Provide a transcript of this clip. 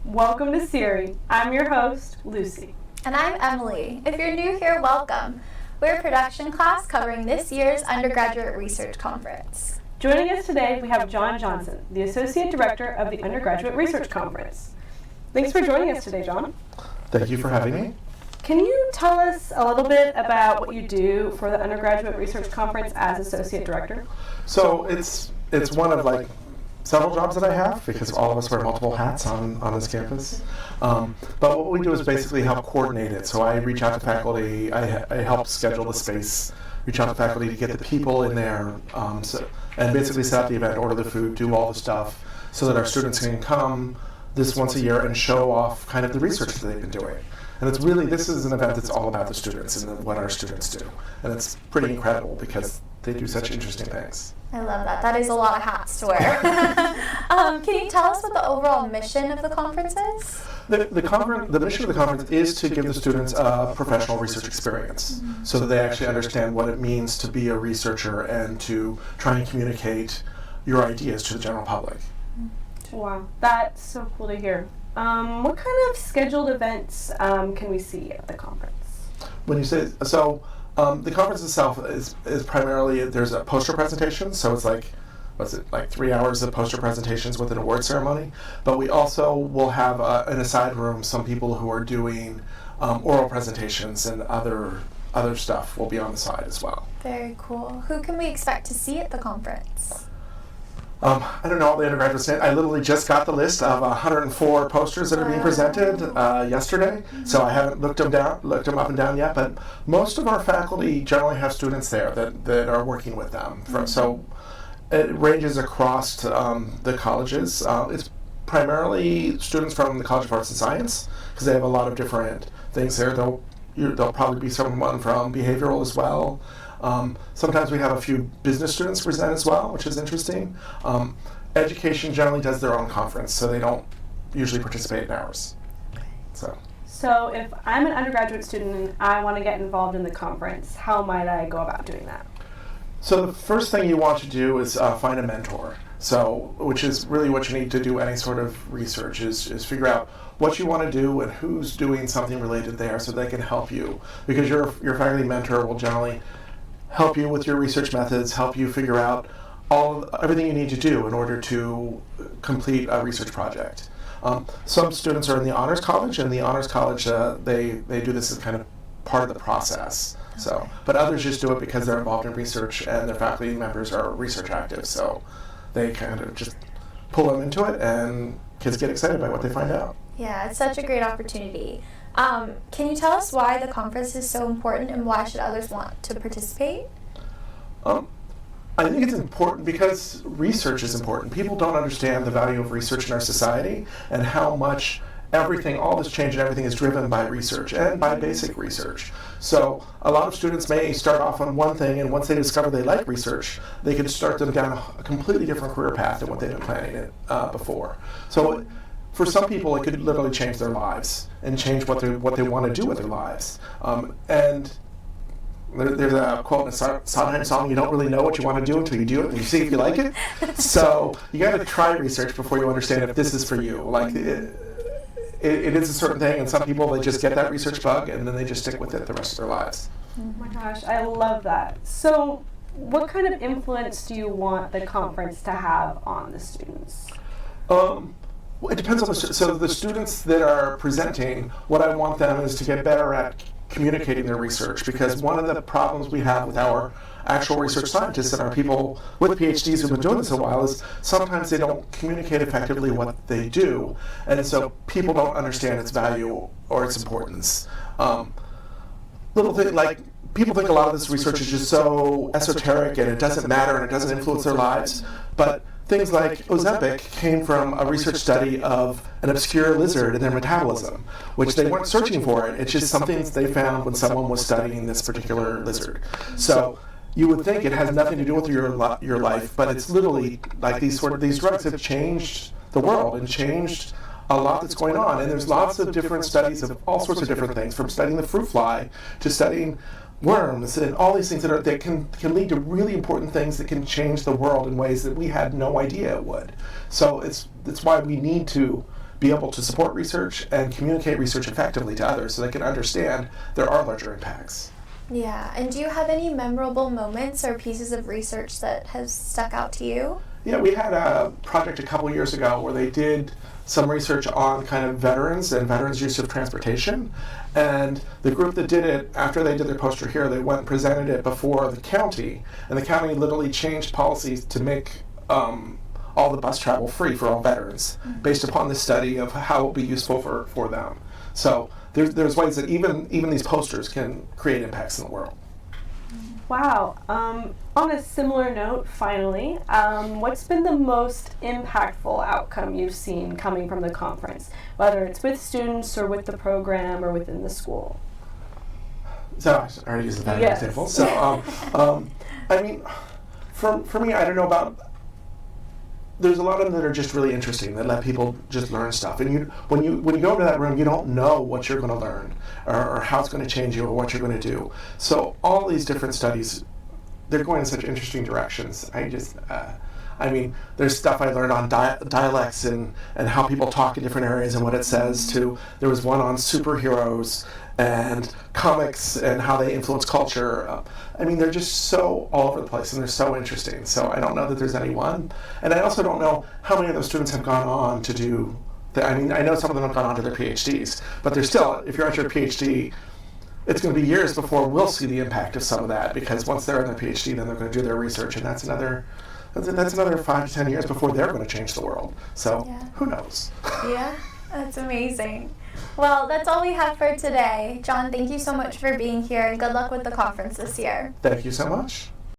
Welcome to SERI. I'm your host, Lucy. And I'm Emily. If you're new here, welcome. We're a production class covering this year's Undergraduate Research Conference. Joining us today, we have John Johnson, the Associate Director of the Undergraduate Research Conference. Thanks for joining us today, John. Thank you for having me. Can you tell us a little bit about what you do for the Undergraduate Research Conference as Associate Director? So it's one of several jobs that I have because all of us wear multiple hats on this campus. But what we do is basically help coordinate it. So I reach out to faculty, I help schedule the space, reach out to faculty to get the people in there, and basically set up the event, order the food, do all the stuff so that our students can come this once a year and show off kind of the research that they've been doing. And it's really, this is an event that's all about the students and what our students do. And it's pretty incredible because they do such interesting things. I love that. That is a lot of hats to wear. Can you tell us what the overall mission of the conference is? The mission of the conference is to give the students a professional research experience so that they actually understand what it means to be a researcher and to try and communicate your ideas to the general public. Wow, that's so cool to hear. What kind of scheduled events can we see at the conference? When you say, the conference itself is primarily, there's a poster presentation, so it's like 3 hours of poster presentations with an award ceremony. But we also will have in a side room some people who are doing oral presentations and other stuff will be on the side as well. Very cool. Who can we expect to see at the conference? I don't know all the undergraduates. I literally just got the list of 104 posters that are being presented yesterday, so I haven't looked them up and down yet. But most of our faculty generally have students there that are working with them. So it ranges across the colleges. It's primarily students from the College of Arts and Science because they have a lot of different things there. There'll probably be someone from behavioral as well. Sometimes we have a few business students present as well, which is interesting. Education generally does their own conference, so they don't usually participate in ours. So if I'm an undergraduate student and I want to get involved in the conference, how might I go about doing that? So the first thing you want to do is find a mentor. So, which is really what you need to do any sort of research is figure out what you want to do and who's doing something related there so they can help you. Because your faculty mentor will generally help you with your research methods, help you figure out everything you need to do in order to complete a research project. Some students are in the Honors College, and the Honors College, they do this as kind of part of the process. So, but others just do it because they're involved in research and their faculty members are research active. So they kind of just pull them into it, and kids get excited by what they find out. Yeah, it's such a great opportunity. Can you tell us why the conference is so important and why should others want to participate? I think it's important because research is important. People don't understand the value of research in our society and how much all this change and everything is driven by research and by basic research. So a lot of students may start off on one thing, and once they discover they like research, they can start them down a completely different career path than what they've been planning it before. So for some people, it could literally change their lives and change what they want to do with their lives. And there's a quote in a Sondheim song: "You don't really know what you want to do until you do it, and you see if you like it." So you got to try research before you understand if this is for you. It is a certain thing, and some people, they just get that research bug, and then they just stick with it the rest of their lives. Oh my gosh, I love that. So what kind of influence do you want the conference to have on the students? It depends on the students that are presenting, what I want them is to get better at communicating their research, because one of the problems we have with our actual research scientists and our people with PhDs who've been doing this a while is sometimes they don't communicate effectively what they do, and so people don't understand its value or its importance. Little thing like people think a lot of this research is just so esoteric and it doesn't matter and it doesn't influence their lives, but things like Ozempic came from a research study of an obscure lizard and their metabolism, which they weren't searching for it. It's just something they found when someone was studying this particular lizard. So you would think it has nothing to do with your life, but it's literally like these drugs have changed the world and changed a lot that's going on. And there's lots of different studies of all sorts of different things, from studying the fruit fly to studying worms and all these things that can lead to really important things that can change the world in ways that we had no idea it would. So it's why we need to be able to support research and communicate research effectively to others so they can understand there are larger impacts. Yeah, and do you have any memorable moments or pieces of research that has stuck out to you? Yeah, we had a project a couple years ago where they did some research on kind of veterans and veterans' use of transportation. And the group that did it, after they did their poster here, they went and presented it before the county. And the county literally changed policies to make all the bus travel free for all veterans based upon the study of how it will be useful for them. So there's ways that even these posters can create impacts in the world. Wow. On a similar note, finally, what's been the most impactful outcome you've seen coming from the conference, whether it's with students or with the program or within the school? So I already used that Yes. example. So I mean, for me, I don't know about. There's a lot of them that are just really interesting that let people just learn stuff. And when you go into that room, you don't know what you're going to learn or how it's going to change you or what you're going to do. So all these different studies, they're going in such interesting directions. I mean, there's stuff I learned on dialects and how people talk in different areas and what it says to. There was one on superheroes and comics and how they influence culture. I mean, they're just so all over the place and they're so interesting. So I don't know that there's any one. And I also don't know how many of those students have gone on to do, I mean, I know some of them have gone on to their PhDs, but they're still, if you're at your PhD, it's going to be years before we'll see the impact of some of that, because once they're in their PhD, then they're going to do their research, and that's another 5 to 10 years before they're going to change the world. So who knows? Yeah, that's amazing. Well, that's all we have for today. John, thank you so much for being here, and good luck with the conference this year. Thank you so much.